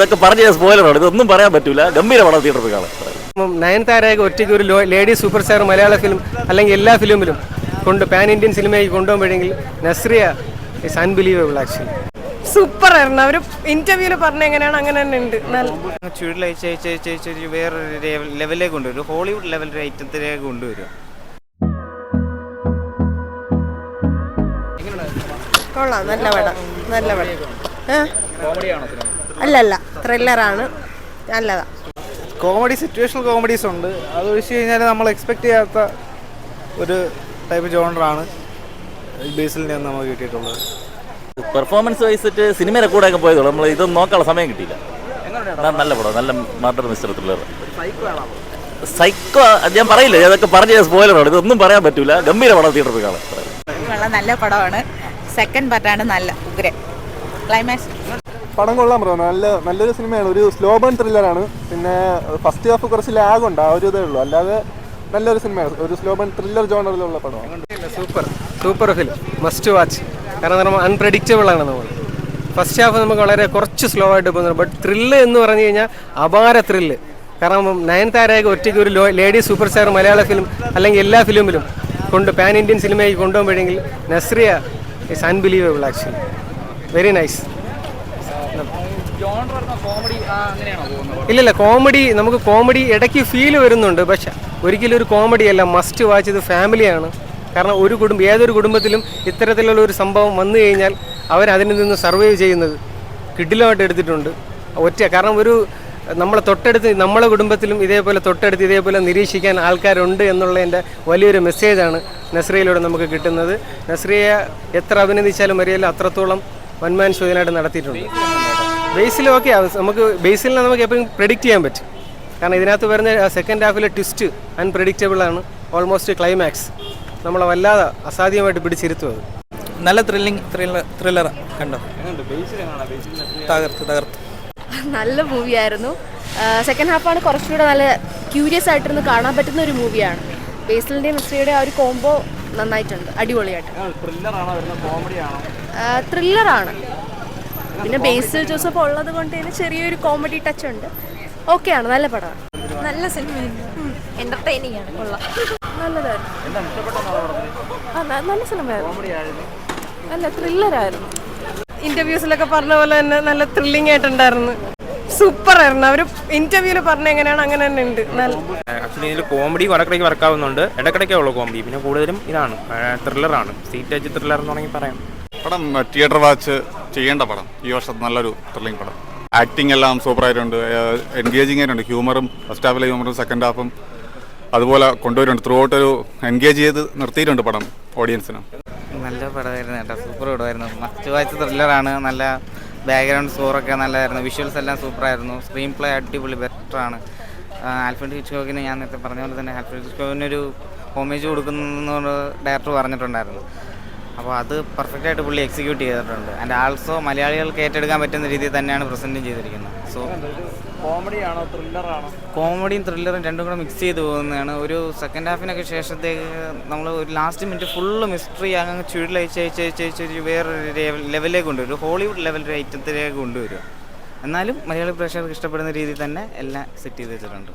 ഇതൊക്കെ പറഞ്ഞ സ്പോയിലറാണ്, ഇതൊന്നും പറയാൻ പറ്റൂല. ഗംഭീര പടം തിയേറ്ററിൽ കാണാം. നയൻതാരയൊക്കെ ഒറ്റയ്ക്ക് ഒരു ലേഡി സൂപ്പർ സ്റ്റാർ മലയാള ഫിലിം അല്ലെങ്കിൽ എല്ലാ ഫിലിമിലും പാൻ ഇന്ത്യൻ സിനിമയ്ക്ക് കൊണ്ടുപോകുമ്പോഴെങ്കിൽ Nazriya is unbelievable actually. Super ആയിരുന്നു. അവർ ഇന്റർവ്യൂല് പറഞ്ഞ എങ്ങനെയാണ് അങ്ങനെ തന്നെ ഉണ്ട്. ചുരുളയച്ച് വേറൊരു ലെവലിലേക്ക് കൊണ്ടുവരും, ഹോളിവുഡ് ലെവൽ ഐറ്റത്തിലേക്ക് കൊണ്ടുവരും. കൊള്ളാം, നല്ല പടം, നല്ല പടം. അല്ലല്ല, ത്രില്ലറാണ്, നല്ലതാ. കോമഡി, സിറ്റുവേഷണൽ കോമഡീസ് ഉണ്ട്. അത് ഒഴിച്ച് കഴിഞ്ഞാൽ നമ്മൾ എക്സ്പെക്ട് ചെയ്യാത്ത ഒരു ടൈപ്പ് ജോണറാണ് ബേസിൽ നിന്ന് നമുക്ക് കിട്ടിയിട്ടുള്ളത്. പെർഫോമൻസ് വൈസിട്ട് സിനിമ റെക്കോർഡൊക്കെ പോയതോളൂ, നമ്മൾ ഇതൊന്നും നോക്കാനുള്ള സമയം കിട്ടിയില്ല. നല്ല പടം, നല്ല മർഡർ മിസ്റ്റർ ത്രില്ലർ. സൈക്കോ ഞാൻ പറയില്ല, അതൊക്കെ പറഞ്ഞ സ്പോയിലറാണ്, ഇതൊന്നും പറയാൻ പറ്റൂല. ഗംഭീര പടം തിയേറ്ററിൽ കാണാം. നല്ല പടമാണ്. സെക്കൻഡ് പാർട്ടാണ് നല്ല ഉഗ്രൻ. ക്ലൈമാക്സ് പടം കൊള്ളാൻ ബ്രോ, നല്ലൊരു സിനിമയാണ്. ഒരു സ്ലോ ബേൺ ത്രില്ലറാണ്. പിന്നെ ഫസ്റ്റ് ഹാഫ് കുറച്ച് ലാഗ് ഉണ്ട്, ആ ഒരു ഇതേ ഉള്ളൂ. അല്ലാതെ നല്ലൊരു സിനിമയാണ്, ഒരു സ്ലോ ബേൺ ത്രില്ലർ ജോണറിലുള്ള പടമാണ്. Super film, must watch. കാരണം നമ്മൾ അൺപ്രഡിക്റ്റബിൾ ആണ്. നമ്മൾ ഫസ്റ്റ് ഹാഫ് നമുക്ക് വളരെ കുറച്ച് സ്ലോ ആയിട്ട് പോകുന്നത്, ബട്ട് ത്രില്ല് എന്ന് പറഞ്ഞു കഴിഞ്ഞാൽ അപാര ത്രില്ല്. കാരണം നയൻതാരയൊക്കെ ഒറ്റയ്ക്ക് ഒരു ലേഡി സൂപ്പർ സ്റ്റാർ മലയാള ഫിലിം അല്ലെങ്കിൽ എല്ലാ ഫിലിമിലും പാൻ ഇന്ത്യൻ സിനിമയ്ക്ക് കൊണ്ടുപോകുമ്പോഴെങ്കിൽ Nazriya is unbelievable actually. Very nice. ഇല്ലല്ല, നമുക്ക് കോമഡി ഇടയ്ക്ക് ഫീൽ വരുന്നുണ്ട്, പക്ഷെ ഒരിക്കലും ഒരു കോമഡി അല്ല. Must watch. ഇത് ഫാമിലിയാണ്. കാരണം ഏതൊരു കുടുംബത്തിലും ഇത്തരത്തിലുള്ള ഒരു സംഭവം വന്നു കഴിഞ്ഞാൽ അവരതിൽ നിന്ന് സർവൈവ് ചെയ്യുന്നത് കിടിലമായിട്ട് എടുത്തിട്ടുണ്ട്. കാരണം നമ്മളെ കുടുംബത്തിലും ഇതേപോലെ നിരീക്ഷിക്കാൻ ആൾക്കാരുണ്ട് എന്നുള്ളതിൻ്റെ വലിയൊരു മെസ്സേജാണ് നസ്രിയയിലൂടെ നമുക്ക് കിട്ടുന്നത്. നസ്രിയ എത്ര അഭിനന്ദിച്ചാലും മരിയല്ല, അത്രത്തോളം വൺമാൻ ഷോ ഇതിനായിട്ട് നടത്തിയിട്ടുണ്ട്. ബേസിൽ ഓക്കെ, ബേസിലിനെ നമുക്ക് എപ്പോഴും പ്രെഡിക്റ്റ് ചെയ്യാൻ പറ്റും. കാരണം ഇതിനകത്ത് വരുന്ന സെക്കൻഡ് ഹാഫിലെ ട്വിസ്റ്റ് അൺപ്രഡിക്റ്റബിൾ ആണ്. ഓൾമോസ്റ്റ് ക്ലൈമാക്സ് നമ്മളെ വല്ലാതെ അസാധ്യമായിട്ട് പിടിച്ചിരുത്തും. അത് നല്ല ത്രില്ലർ കണ്ടോ? തകർത്ത് നല്ല മൂവിയായിരുന്നു. സെക്കൻഡ് ഹാഫാണ് കുറച്ചുകൂടെ നല്ല ക്യൂരിയസ് ആയിട്ടിരുന്ന് കാണാൻ പറ്റുന്ന ഒരു മൂവിയാണ്. ബേസിലിൻ്റെയും നസ്രിയയുടെ ആ ഒരു കോംബോ നന്നായിട്ടുണ്ട്, അടിപൊളിയായിട്ട്. ത്രില്ലറാണ്. പിന്നെ ബേസിൽ ജോസഫ് ഉള്ളത് കൊണ്ട് തന്നെ ചെറിയൊരു കോമഡി ടച്ച് ഉണ്ട്. ഓക്കെയാണ്, നല്ല പടമാണ്. നല്ല സിനിമയാണ്, എന്റർടൈനിങ് ആണ്, കൊള്ളാം, നല്ലതായിരുന്നു. നല്ല സിനിമയായിരുന്നു, നല്ല ത്രില്ലറായിരുന്നു. ഇന്റർവ്യൂസിലൊക്കെ പറഞ്ഞ പോലെ തന്നെ നല്ല ത്രില്ലിംഗ് ആയിട്ടുണ്ടായിരുന്നു. സൂപ്പർ ആയിരുന്നു. അവർ ഇന്റർവ്യൂല് പറഞ്ഞ എങ്ങനെയാണ് അങ്ങനെ തന്നെ ഉണ്ട്. ആക്ച്വലി ഇതിൽ കോമഡി ഇടക്കിടയ്ക്ക് വർക്കാവുന്നുണ്ട്, ഇടക്കിടയ്ക്കേ ഉള്ളൂ കോമഡി. പിന്നെ കൂടുതലും ഇതാണ് ത്രില്ലറാണ്, സീറ്റ് ടച്ച് ത്രില്ലർ എന്ന് വേണമെങ്കിൽ പറയാം. പടം തിയേറ്റർ വാച്ച് ചെയ്യേണ്ട പടം. ഈ വർഷത്തെ നല്ലൊരു ത്രില്ലിംഗ് പടം. ആക്ടിങ് എല്ലാം സൂപ്പറായിട്ടുണ്ട്, എൻഗേജിങ് ആയിട്ടുണ്ട്. ഹ്യൂമറും ഫസ്റ്റ് ഹാഫിലെ ഹ്യൂമറും സെക്കൻഡ് ഹാഫും അതുപോലെ കൊണ്ടുവരുന്നുണ്ട്. ത്രൂ ഔട്ട് ഒരു എൻഗേജ് ചെയ്ത് നിർത്തിയിട്ടുണ്ട് പടം ഓഡിയൻസിന്. നല്ല പടമായിരുന്നു കേട്ടോ, സൂപ്പർ പടമായിരുന്നു. മസ്റ്റ് വാച്ച് ത്രില്ലറാണ്. നല്ല ബാക്ക്ഗ്രൗണ്ട് സ്കോറൊക്കെ നല്ലതായിരുന്നു. വിഷ്വൽസ് എല്ലാം സൂപ്പറായിരുന്നു. സ്ക്രീൻ പ്ലേ അടിപൊളി, ബെറ്ററാണ്. ആൽഫ്രഡ് ഹിച്ച്കോക്കിന് ഞാൻ നേരത്തെ പറഞ്ഞ പോലെ തന്നെ ആൽഫ്രഡ് ഹിച്ച്കോക്കിനൊരു ഹോമേജ് കൊടുക്കുന്നതെന്ന് ഡയറക്ടർ പറഞ്ഞിട്ടുണ്ടായിരുന്നു. അപ്പോൾ അത് പെർഫെക്റ്റായിട്ട് പുള്ളി എക്സിക്യൂട്ട് ചെയ്തിട്ടുണ്ട്. ആൻഡ് ആൾസോ മലയാളികൾക്ക് ഏറ്റെടുക്കാൻ പറ്റുന്ന രീതിയിൽ തന്നെയാണ് പ്രസൻറ്റും ചെയ്തിരിക്കുന്നത്. സോ കോമഡിയാണോ ത്രില്ലറാണോ? കോമഡിയും ത്രില്ലറും രണ്ടും കൂടെ മിക്സ് ചെയ്ത് പോകുന്നതാണ്. ഒരു സെക്കൻഡ് ഹാഫിനൊക്കെ ശേഷത്തേക്ക് നമ്മൾ ഒരു ലാസ്റ്റ് മിനിറ്റ് ഫുള്ള് മിസ്റ്ററി അങ്ങ് ചുരുളയച്ച് വേറൊരു ലെവലിലേക്ക് കൊണ്ടുവരും, ഹോളിവുഡ് ലെവൽ ഐറ്റത്തിലേക്ക് കൊണ്ടുവരും. എന്നാലും മലയാളി പ്രേക്ഷകർക്ക് ഇഷ്ടപ്പെടുന്ന രീതിയിൽ തന്നെ എല്ലാം സെറ്റ് ചെയ്ത് വെച്ചിട്ടുണ്ട്.